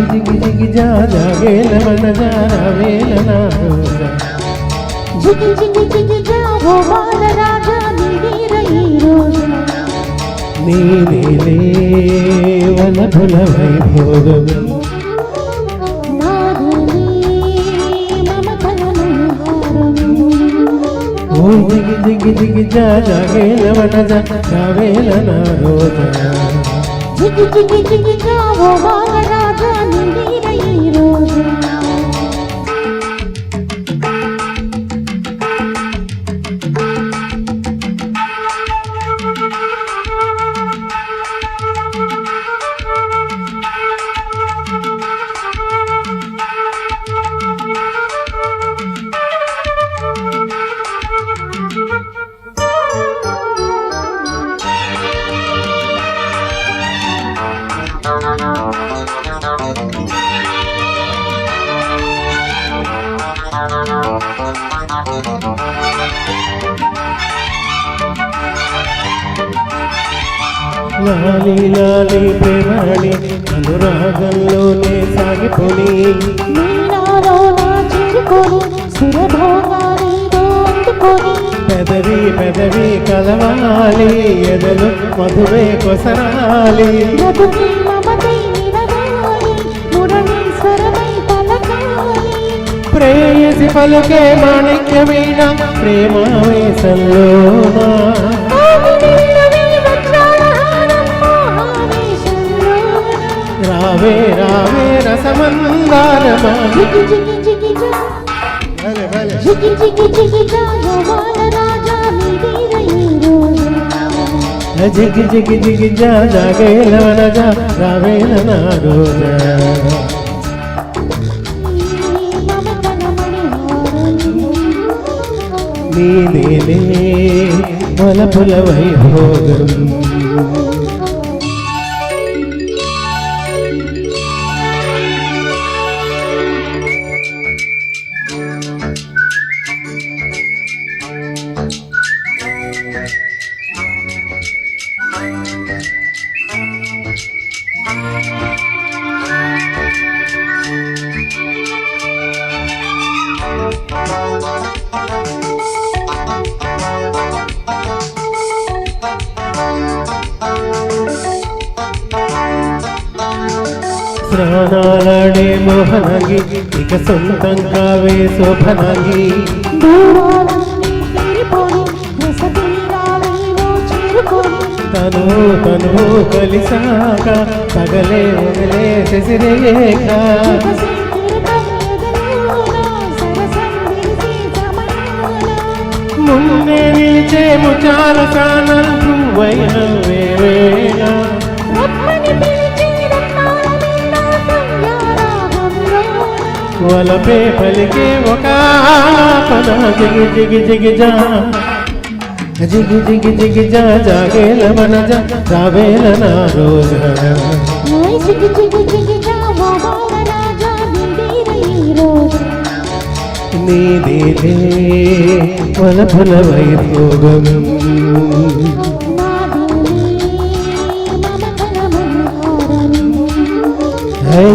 జిగి జిగి జా జాగేల మన జావేల నా రోజా జిగి జిగి జిగి జా ఓ బాల రాజా నీవీర ఈ రోజు నీవేలే వనభుల వైభోగం ఓ జిగి జిగి జిగి జా జాగేల మన జావేల నా రోజా జిగి జిగి జిగి జా ఓ బాల రాజా నీవీర ఈ రోజు లాలి లాలి ప్రేమాడి అనురాగంలోనే సాగిపోని నీనాలో నా చేరుకొని సురభోగానిలో అందుకొని పెదవి పెదవి కలవాలి ఎదలు మధువే కొసరాలి మధుని మమతై నినగాలి మురళీశ్వరమై పలకాలి ప్రేయసి పలుకే మాణిక్యమైన ప్రేమావేశంలోనా రావే రావే రసమందారమా జిగి జిగి జిగి జా జిగి జిగి జిగి జా ఓ బాల రాజా నీవీర ఈ రోజు జిగి జిగి జిగి జా జాగేల వన జా రావేల నా రోజా నీదేలే వలపుల వైభోగం స్నానాలాడే మోహనగి ఇక సొంతం కావే శోభనగి దూరాలన్నీ తీరిపోని రసతీరాలేవో చేరుకొని తను తను కలిసాక పగలే వదిలే శశిరేఖ ముందే నిలిచే ముచాల కానంటూ వైన వేవేళ వలపే పలికే ఒక పద జిగి జిగి జిగి జా జిగి జిగి జిగి జా జాగేల మన జా రావేల నా రోజా జిగి జిగి జిగి జా ఓ బాల రాజా నీవీర ఈ రోజు నీదేలే వలపుల వైభోగం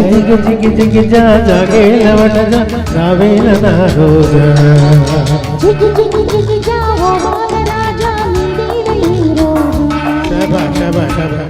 జిగి జిగి జిగి జా జాగేల వన జా రావేల నా రోజా జిగి జిగి జిగి జా ఓ బాల రాజా నీవీర ఈ రోజు శభా శభా శభా